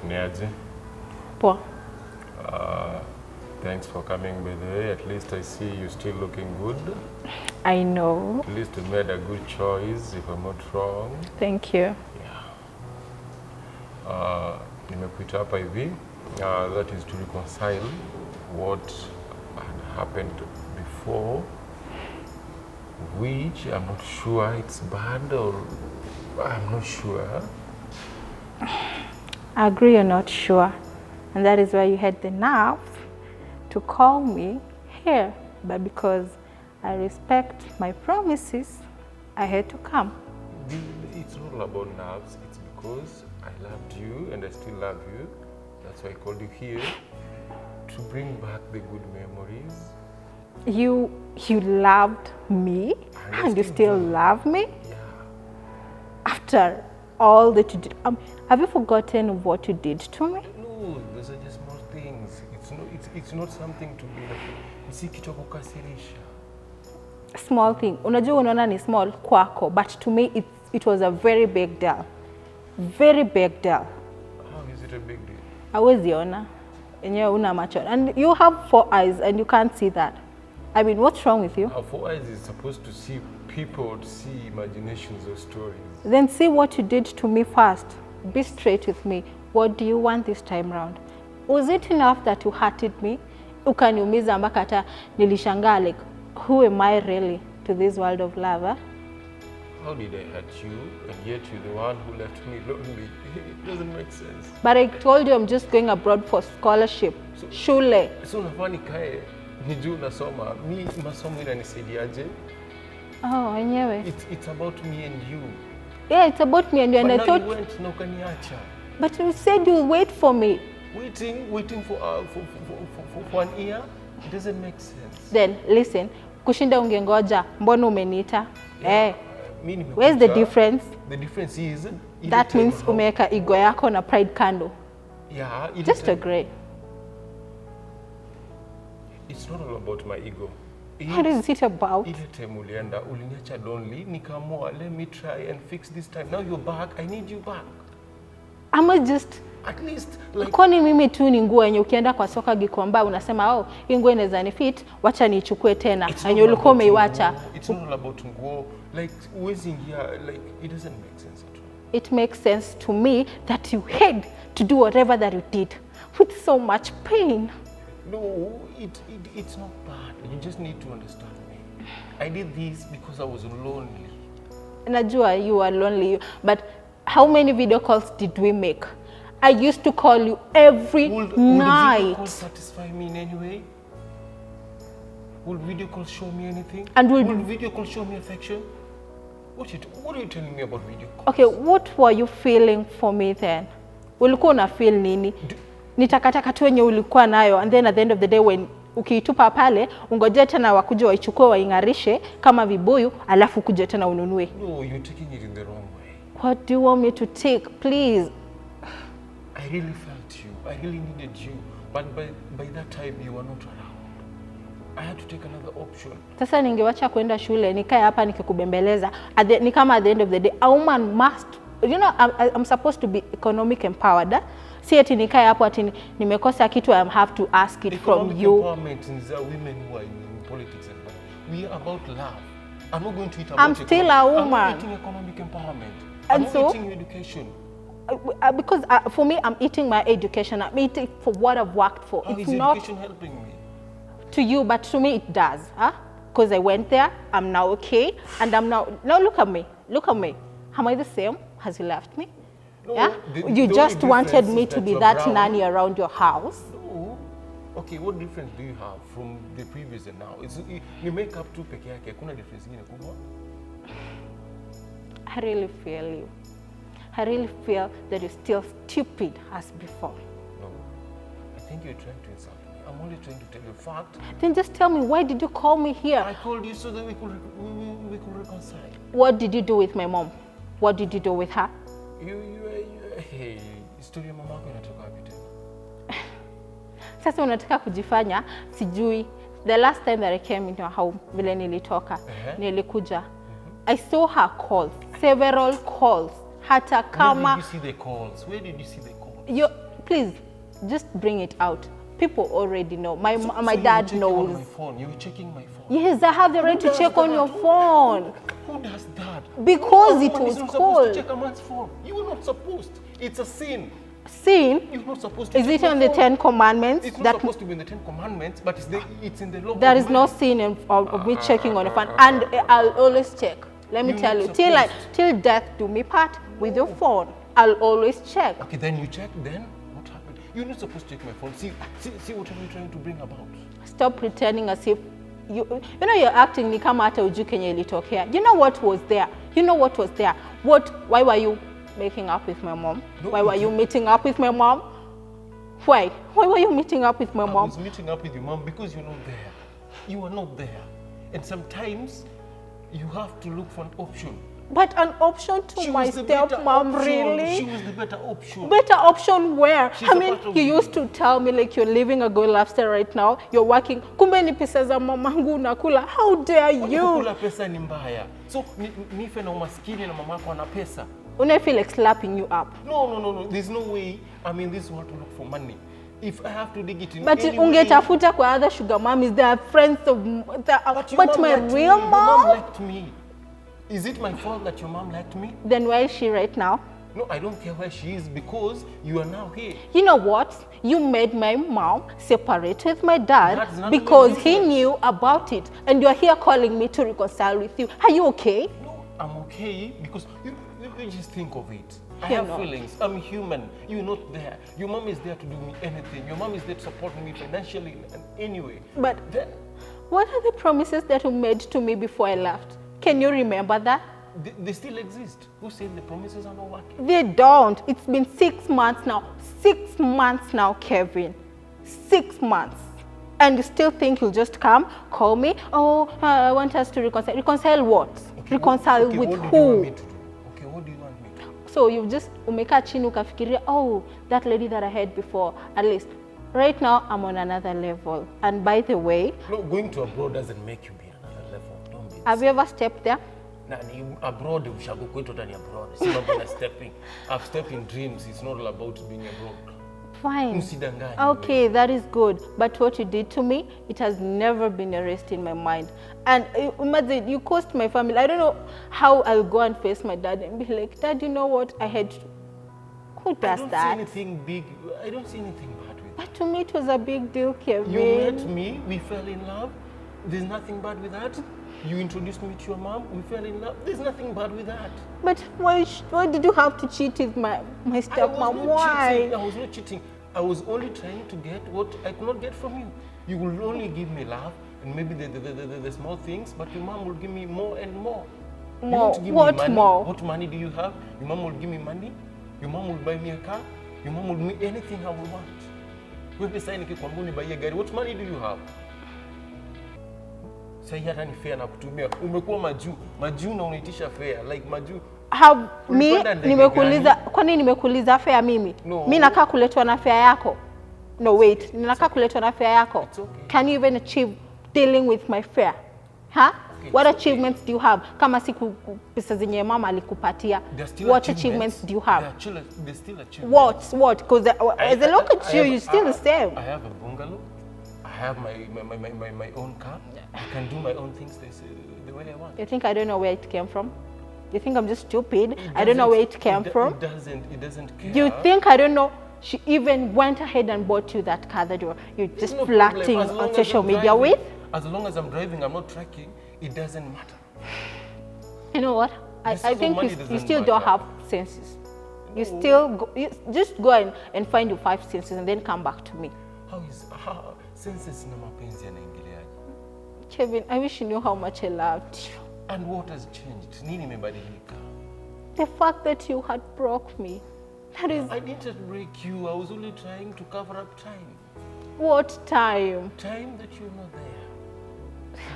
Niaje? Poa. Thanks for coming, by the way. At least I see you still looking good. I know. At least you made a good choice, if I'm not wrong. Thank you. Nimekuita hapa hivi. That is to reconcile what had happened before, which I'm not sure it's bad or I'm not sure. I agree you're not sure. And that is why you had the nerve to call me here. But because I respect my promises, I had to come. It's not about nerves. It's because I loved you and I still love you. That's why I called you here to bring back the good memories. You loved me and you still love me? Yeah. After all that you did. Have you forgotten what you did to me? No, those are just small things. It's not something to be like, si kitu kukasirisha. Small thing. Unajua unaona ni small kwako, but to me it was a very big deal. Very big deal. How is it a big deal? Hawezi ona. Enyewe una macho. And you have 4 eyes and you can't see that. I mean, what's wrong with you? Our 4 eyes is supposed to see people, to see imaginations or stories. Then see what you did to me first. Be straight with me. What do you want this time round? Was it enough that you hurted me? Ukaniumiza mpaka hata nilishangaa, like, who am I really to this world of love? Huh? How did I hurt you and yet you're the one who left me lonely? It doesn't make sense. But I told you I'm just going abroad for scholarship. Shule. So unafaa nikae nijue nasoma. Mi masomo inanisaidiaje? Oh, wenyewe. It's about me and you. Yeah, it's about me and you. But and I thought you went na ukaniacha. But you said you'll wait for me. Waiting for 1 year? It doesn't make sense. Then listen, kushinda ungengoja, mbona umeniita? Yeah. Where's the difference? The difference is that means umeweka ego yako na pride kando. Yeah, just agree. It's not all about my ego. What is it about? Ile time ulienda uliniacha lonely, nikaamua let me try and fix this time. Now you're back, I need you back. Ama just at least like, kwani mimi tu ni nguo yenye ukienda kwa soka Gikomba unasema oh hii nguo inaweza ni fit, wacha niichukue tena. Yenye ulikuwa umeiacha. It's not all about nguo. Like uwezi ingia, like it doesn't make sense at all. It makes sense to me that you had to do whatever that you did with so much pain. No, it's not bad. You just need to understand me. I did this because I was lonely. Najua you are lonely, but how many video calls did we make? I used to call you every night. Will video calls satisfy me in any way? Will video calls show me anything? And will video calls show me affection? What are you telling me about video calls? Okay, what were you feeling for me then? Ulikuwa una feel nini? Nitakataka tu wenye ulikuwa nayo, and then at the end of the day when ukiitupa pale, ungoje tena wakuje waichukue waingarishe kama vibuyu, alafu kuje tena ununue. No, you're taking it in the wrong way. What do you want me to take? Please. I really felt you. I really needed you. But by that time you were not around. I had to take another option. Sasa ningewacha kwenda shule, nikae hapa nikikubembeleza. Ni kama at the end of the day, a woman must, you know, I'm supposed to be economic empowered. Si eti nikae hapo ati nimekosa kitu, I have to ask it from you. Empowerment is women who are in politics and that. We are about love. I'm not going to eat about I'm still a woman. I'm not eating economic empowerment. And I'm so, not eating education. Because for me, I'm eating my education. I'm eating for what I've worked for. How it's is not education helping me? To you, but to me it does. Because I went there, I'm now okay, and I'm now look at me. Look at me. Am I the same? Has you left me? No, yeah? You just wanted me to be that nanny around your house. No. Okay, what difference do you have from the previous and now? You make up two peke yake, kuna difference ingine kubwa? I really feel you. I really feel that you're still stupid as before. No, I think you're trying to insult me. I'm only trying to tell you a fact. Then just tell me, why did you call me here? I called you so that we could reconcile. What did you do with my mom? What did you do with her? Hey, story ya mama yako inatoka wapi tena? Sasa unataka kujifanya sijui. The last time that I came into her home, vile nilitoka, nilikuja. I saw her calls, several calls. hata kama. Where did you see the calls? Where did you see the calls? Please, just bring it out. People already know. My dad you knows. On my phone. You're checking my phone. Yes, I have the right to check on your phone. Who does that? Because it was supposed called. to check a man's phone. You were not supposed. It's a sin. Sin? You're not supposed to. Is it on the 10 Commandments? It's not supposed to be in the 10 Commandments, but it's in the law. There is no sin of me checking on your phone, and I'll always check. Let me tell you, till death do me part with your phone. I'll always check. Okay, then you check. Then what happened? You're not supposed to check my phone. See what are you trying to bring about? Stop pretending as if you know you're acting ni kama hata ujui kenye ilitokea. You know what was there? You know what was there? Why were you making up with my mom? No, why were you meeting up with my mom? Why were you meeting up with my mom? I was meeting up with your mom because you're not there. You are not there. And sometimes you have to look for an option. But an option to my stepmom, really? She was the better option. Better option where? She's I mean, you used to tell me like you're living a good lifestyle right now. You're working. Kumbe ni pesa za mamangu unakula. How dare you? Kukula pesa ni mbaya. So nife na umaskini na mamako ana pesa. When I feel like slapping you up. No. There's no way. I mean, this is what to look for money. If I have to dig it in but any ungetafuta kwa other sugar mommies, they are friends of but my real mom? Your mom liked me. Is it my fault that your mom liked me? Then where is she right now? No, I don't care where she is because you are now here. You know what? You made my mom separate with my dad because he knew about it. And you're here calling me to reconcile with you. Are you okay? No, I'm okay because you just think of it. I have feelings. I'm human. You're not there. Your mom is there to do me anything. Your mom is there to support me financially in any way. But what are the promises that you made to me before I left? Can you remember that? They still exist. Who said the promises are not working? They don't. It's been 6 months now. 6 months now, Kevin. 6 months. And you still think you'll just come, call me? Oh, I want us to reconcile. Reconcile what? Okay, reconcile okay, with what who? Do you want me to do? Okay, what do you want me to do? So you've just umeka chini ukafikiria, oh, that lady that I had before, at least. Right now, I'm on another level. And by the way... No, going to abroad doesn't make you be on another level. Don't be have you ever stepped there? Abroad, we shall go totally abroad. It's not about stepping. I've stepped in dreams. It's not all about being abroad. Fine. Okay, that is good. But what you did to me, it has never been erased in my mind. And you caused my family. I don't know how I'll go and face my dad and be like, Dad, you know what? I had... Who does that? I don't see anything big. I don't see anything bad with it. But to me, it was a big deal, Kevin. You met me. We fell in love. There's nothing bad with that. You introduced me to your mom. We fell in love. There's nothing bad with that. But why did you have to cheat with my stepmom? Why? I was not cheating. I was only trying to get what I could not get from you. You will only give me love and maybe the small things, but your mom will give me more and more. More? What more? What money do you have? Your mom will give me money. Your mom will buy me a car. Your mom will do anything I will want. What money do you have? Say hata ni fair na kutumia. Umekuwa majuu na unaitisha fair like majuu. Kwani nimekuuliza fair mimi? No. Mimi nakaa kuletwa na fair yako? No, wait. Ninakaa kuletwa na fair yako? It's okay. Can you even achieve dealing with my fair? Huh? Okay, what achievements do you have? Kama siku pesa zenye mama alikupatia. What achievements do you have? There's still achievements. What? Because as I look at you, you're still the same. I have a bungalow. I have my own car. I can do my own things the way I want. You think I don't know where it came from? You think I'm just stupid? I don't know where it came from? It doesn't care. You think I don't know? She even went ahead and bought you that car that you're just flirting on social media with? As long as I'm driving, I'm not tracking, it doesn't matter. You know what? I think you still don't have senses. You still just go and find your 5 senses and then come back to me. How senses na mapenzi yanaingiliaje? Kevin, I wish you knew how much I loved you. And what has changed? Nini imebadilika? The fact that you had broke me. That is... I didn't break you. I was only trying to cover up time. What time? Time that you're not there.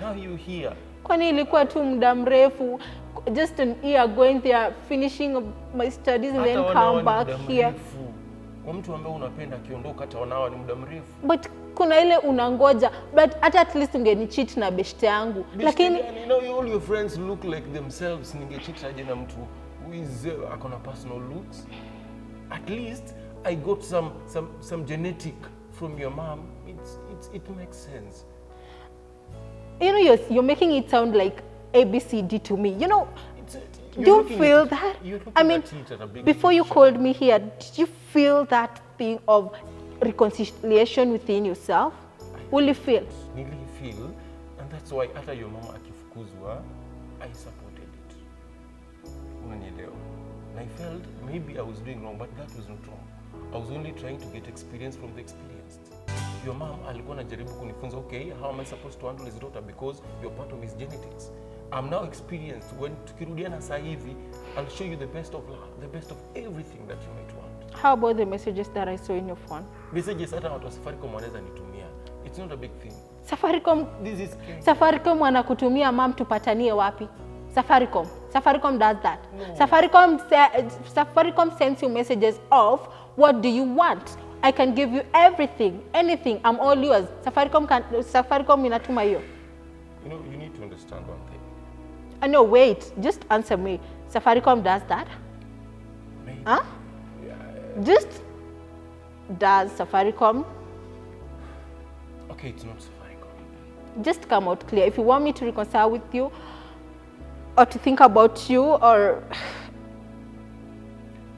Now you're here. Kwani ilikuwa tu muda mrefu, just an year going there, finishing my studies and then come back here. Kwa mtu ambaye unapenda akiondoka hata wanawa ni muda mrefu. But kuna ile unangoja, but at least ungenicheat na beshte yangu. Lakini you know all your friends look like themselves, ningecheat aje na mtu is akona personal looks. At least I got some genetic from your mom. It makes sense. You know, you're making it sound like ABCD to me. You know, do you feel that? I mean, before you called me here, did you feel that thing of reconciliation within yourself? Will you feel? Really feel, and that's why after your mama akifukuzwa, I supported it. Unanielewa? And I felt maybe I was doing wrong, but that was not wrong. I was only trying to get experience from the experienced. Your mom alikuwa anajaribu kunifunza, okay, how am I supposed to handle his daughter because you're part of his genetics. I'm now experienced. When tukirudiana saa hivi, I'll show you the best of love, the best of everything that you might want. How about the messages that I saw in your phone? Messages hata watu wa Safaricom wanaweza nitumia. It's not a big thing. Safaricom, this is Safaricom wanakutumia mam tupatanie wapi? Safaricom does that. No. Safaricom sends you messages of what do you want? I can give you everything, anything. I'm all yours. Safaricom inatuma hiyo. You know, you need to understand one thing. No, wait. Just answer me. Safaricom does that? Maybe. Huh? Yeah. Just does Safaricom? Okay, it's not Safaricom. Just come out clear. If you want me to reconcile with you, or to think about you, or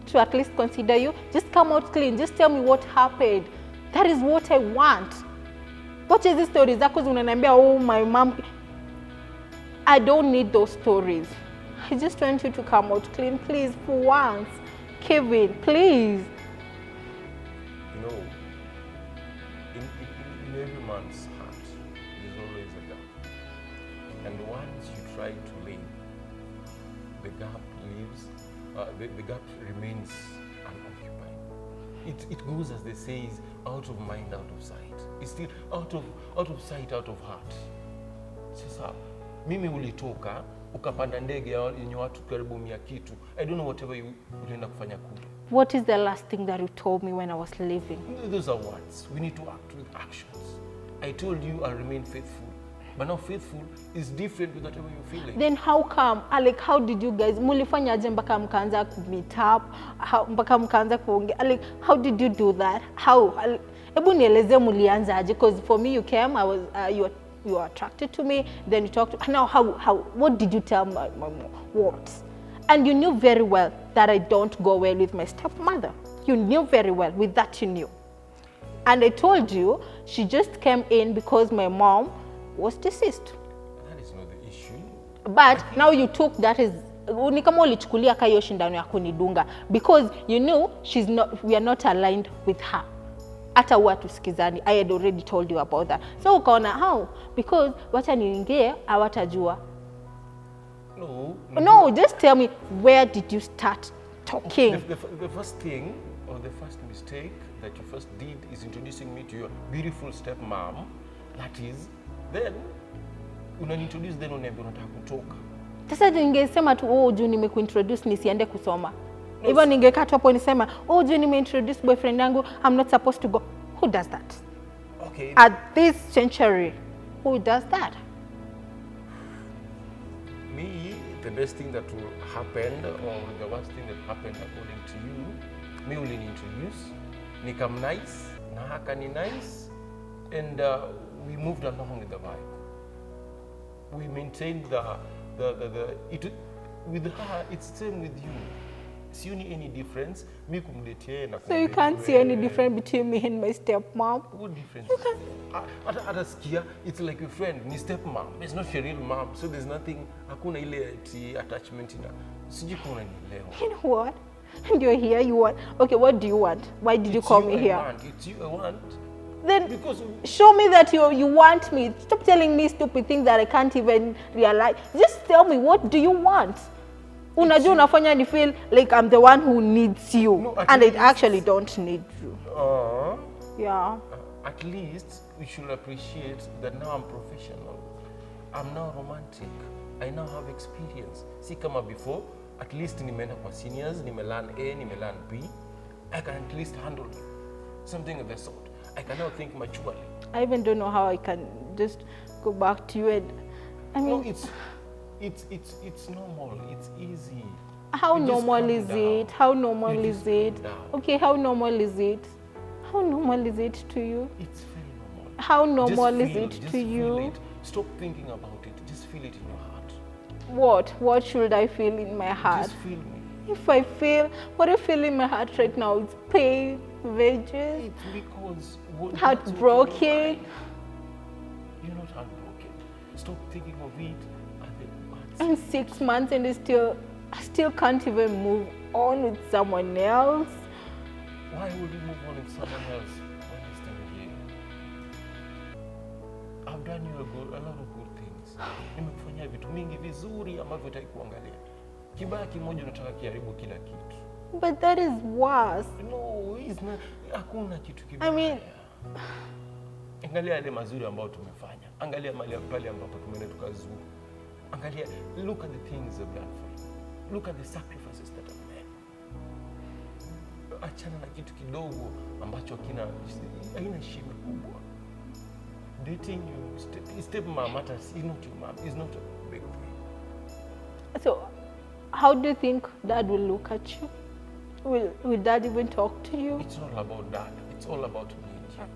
to at least consider you, just come out clean. Just tell me what happened. That is what I want. What is the stories? Oh, my mom. I don't need those stories. I just want you to come out clean, please, for once. Kevin, please. You know, in every man's heart, there's always a gap. And once you try to leave, the gap leaves, the gap remains unoccupied. It goes, as they say, out of mind, out of sight. It's still out of sight, out of heart. Sasa, mimi ulitoka, ukapanda ndege yenye watu karibu 100 kitu. I don't know whatever you ulienda kufanya kule. What is the last thing that you told me when I was leaving? Those are words. We need to act with actions. I told you I'll remain faithful. But now faithful is different with whatever you're feeling. Then how come? Like, how did you guys, mulifanya aje mpaka mkaanza meet up? Mpaka mkaanza kuongea? Like, how did you do that? How? Ebu nieleze mulianza aje? Because for me, you came, you were attracted to me, then you talked to, now what did you tell my mom? What? And you knew very well that I don't go well with my stepmother. You knew very well, with that you knew. And I told you, she just came in because my mom was deceased. That is not the issue. But now you took that as, ni kama ulichukulia kayo shindano ya kunidunga, because you knew we are not aligned with her. Hata huwa tusikizani. I had already told you about that. So ukaona how? Because wacha niingie hawatajua. No, just tell me, where did you start talking? The first thing, or the first mistake that you first did is introducing me to your beautiful stepmom. That is, then unanintroduce, then unaniambia unataka kutoka. Sasa ningesema tu, oh, juu nimekuintroduce nisiende kusoma. Hivyo ningekaa tu hapo nisema, oh, juu nimeintroduce boyfriend yangu, I'm not supposed to go. Who does that? Okay. At this century, who does that? Me, the best thing that will happen, or the worst thing that happened according to you, me will introduce, nikam nice, nahaka ni nice, and we moved along with the vibe. We maintained with her, it's the same with you. See any difference? Me kumletea na. So you can't see any difference between me and my stepmom? What difference? Ataskia, it's like a friend. Ni stepmom. It's not your real mom. So there's nothing. Hakuna ile attachment ina. Siji kuna nielewa. You know what? And you're here. You want? Okay. What do you want? Why did you call me here? It's you I want. Then because show me that you want me. Stop telling me stupid things that I can't even realize. Just tell me, what do you want? Unajua unafanya ni feel like I'm the one who needs you, no, and I actually don't need you. Yeah. At least we should appreciate that now I'm professional. I'm now romantic. I now have experience. See, kama before, at least nimeenda kwa seniors, nimelearn A, nimelearn B. I can at least handle something of the sort. I can now think maturely. I even don't know how I can just go back to you, and I mean, no, it's normal. It's easy. How You just normal calm is down. it? How normal You is just it? calm down. Okay, how normal is it? How normal is it to you? It's very normal. How normal Just is feel, it just to feel you? it. Stop thinking about it. Just feel it in your heart. What? What should I feel in my heart? Just feel me. If I feel, what I feel in my heart right now is pain, vengeance, It's because that's what heartbroken. you're not heartbroken. Stop thinking of it and then And 6 months and I still can't even move on with someone else. why would you move on with someone else when you're still here? I've done you a lot of good things. Nimekufanyia vitu mingi vizuri ambavyo hutaki kuangalia. Kibaya kimoja unataka kiharibu kila kitu. But that is worse. No, it's not. Hakuna kitu kibaya. I mean, Angalia yale mazuri ambayo tumefanya. Angalia pale ambapo tumeenda tukazuru. Angalia, look at the things I've done for you. Look at the sacrifices that I've made. Achana na kitu kidogo ambacho haina shida kubwa. Dating you, step mom matters, is not your mom, is not a big thing. so how do you think Dad will look at you? Will Dad even talk to you? It's not about that. It's all about me and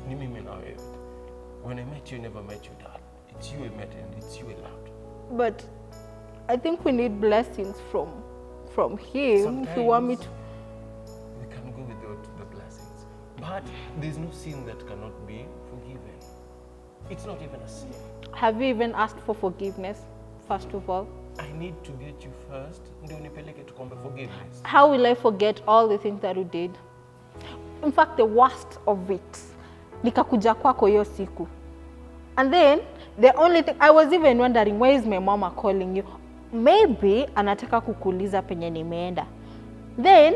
you. Ni mimi na wewe. When I met you, I never met your dad. It's you I met and it's you I loved. But I think we need blessings from him if you want me to. We can go without the blessings. But there's no sin that cannot be forgiven. It's not even a sin. Have you even asked for forgiveness, first of all? I need to get you first. Ndio nipeleke tukombe forgiveness. How will I forget all the things that you did? In fact, the worst of it, nikakuja kwako hiyo siku. And then, the only thing, I was even wondering, why is my mama calling you? Maybe anataka kukuuliza penye nimeenda. Then,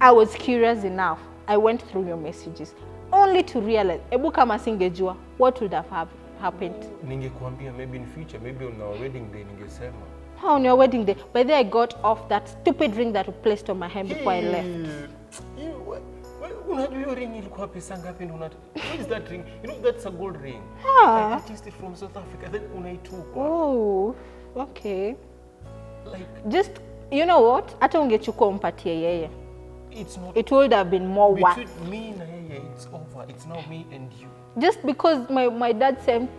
I was curious enough. I went through your messages, only to realize, Ebu kama singejua, what would have happened? Ningekuambia maybe in future, maybe on our wedding day ningesema. How on your wedding day? By then I got off that stupid ring that you placed on my hand before I left. Unajua hiyo ring ilikuwa pesa ngapi ndo what is that ring? You know that's a gold ring. Ah. I purchased it from South Africa. Then unaitupa. Oh, okay. Like Just, you know what? Hata ungechukua umpatie yeye. it's not It would have been more worth. between me na yeye, it's over. It's now me and you. Just because my dad sent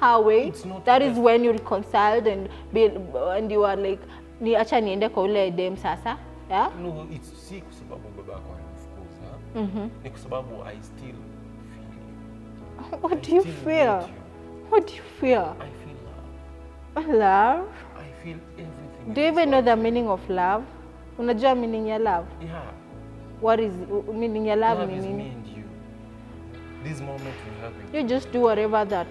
her way, It's not that is that. when you reconciled and you are like, ni acha niende kwa ule dem sasa. Yeah? No, it's si kwa sababu babako alinifukuza. Ni kwa sababu I still feel. What I do you still feel? need you. What do you feel? I feel love. Love? I feel everything. Do you even know the meaning of love? Unajua meaning ya love? Yeah. What is meaning ya love? Love is Meaning? me and you. This moment we're having. You just do whatever that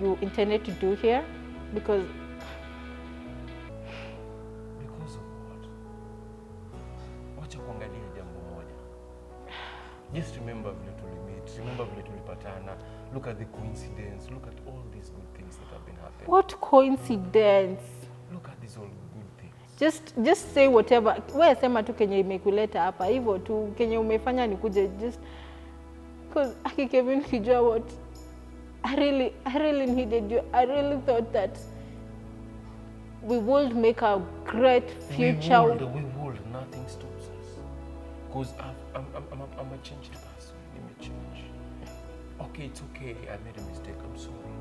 you intended to do here because Because of what? Wacha kuangalia jambo moja. Just remember vile tulimeet. Remember vile tulipatana. Look at the coincidence. Look at all these good things that have been happening. what coincidence. Look at these all good things. Just say whatever. Wewe sema tu kenye imekuleta hapa hivyo tu kenye umefanya nikuje just because Kevin kijua what I really needed you. I really thought that we would make a great future. We would. Nothing stops us. Because I'm a changed person. Let me change. Okay, it's okay. I made a mistake. I'm sorry.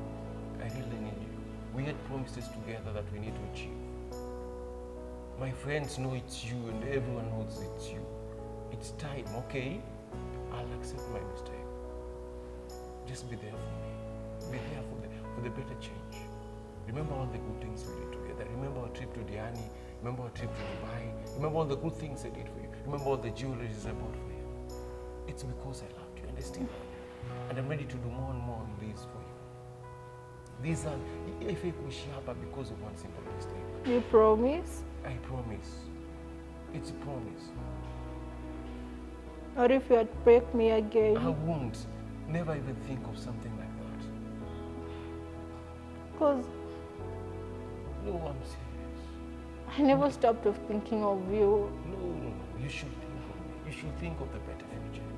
I really need you. We had promises together that we need to achieve. My friends know it's you and everyone knows it's you. It's time, okay? I'll accept my mistake. Just be there for me. Be there for the better change. Remember all the good things we did together. Remember our trip to Diani. Remember our trip to Dubai. Remember all the good things I did for you. Remember all the jewelry I bought for you. It's because I loved you and I still love you. And I'm ready to do more and more of this for you. These are, if I push hapa because of one simple mistake. You promise? I promise. It's a promise. Or if you break me again? I won't. Never even think of something like that. Because No, I'm serious. I never stopped of thinking of you. No. You should think of me. You should think of the better future.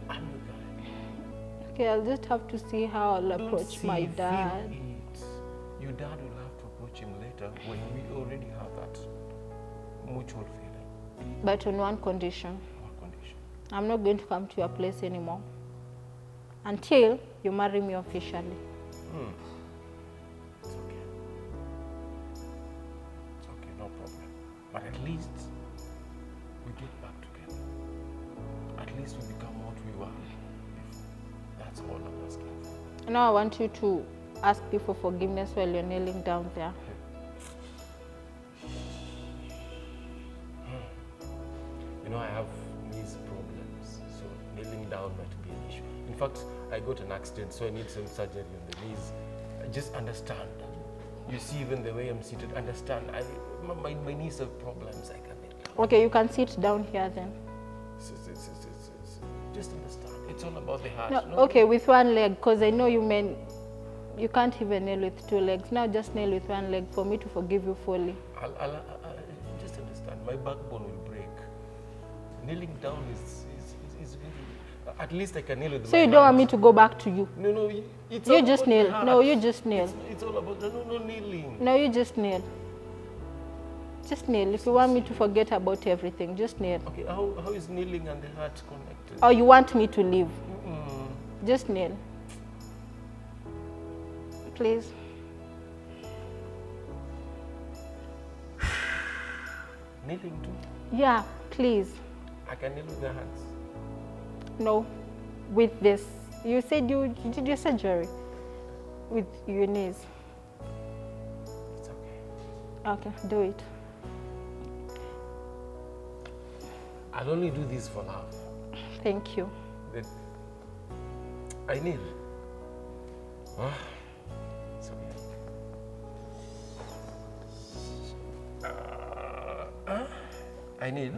I'm your guy. Okay, I'll just have to see how I'll Don't approach see, my feel dad. it. Your dad will have to approach him later when we already have that. mutual feeling. But on one condition. What condition? I'm not going to come to your place anymore until you marry me officially. It's okay. It's okay, no problem. But at least we get back together. At least we become what we were before. That's all I'm asking for. Now I want you to ask me for forgiveness while you're kneeling down there. You know, I have knees problems, so kneeling down might be an issue. In fact, I got an accident, so I need some surgery on the knees. Just understand. You see, even the way I'm seated, understand. My knees have problems. I can kneel down. Okay, you can sit down here then. Just understand. It's all about the heart. No, okay, with one leg, because I know you can't even kneel with two legs. Now just kneel with one leg for me to forgive you fully. I'll just understand. My backbone will break. Kneeling down is very, at least I can kneel with my So you don't want me to go back to you? No, it's You all just about kneel. the heart. No, you just kneel. It's all about, no kneeling. No, you just kneel. Just kneel. If you want me to forget about everything, just kneel. Okay, how is kneeling and the heart connected? Or you want me to leave? Just kneel. Please. Kneeling too? Yeah, please. I can kneel with the hands. No, with this. You said you did your surgery with your knees. It's okay. Okay, do it. I'll only do this for love. Thank you. Then I kneel. It's okay. I kneel.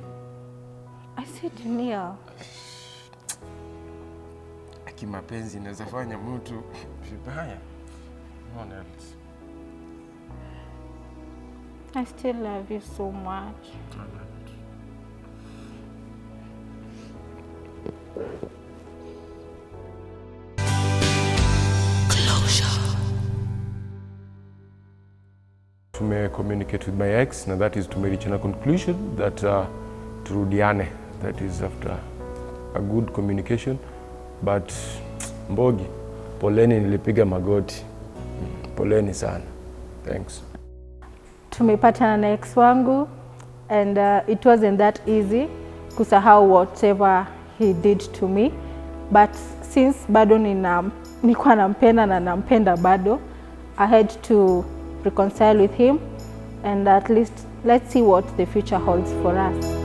I said kneel. Kimapenzi inaweza fanya mtu vibaya. No one else. I still love you so much. I love it. Communicate with my ex, and that is to reach a conclusion that turudiane. That is after a good communication. But Mbogi, poleni, nilipiga magoti. Poleni sana. Thanks. Tumepatana na ex wangu and it wasn't that easy kusahau whatever he did to me, but since bado nilikuwa nampenda na nampenda bado, I had to reconcile with him and at least let's see what the future holds for us.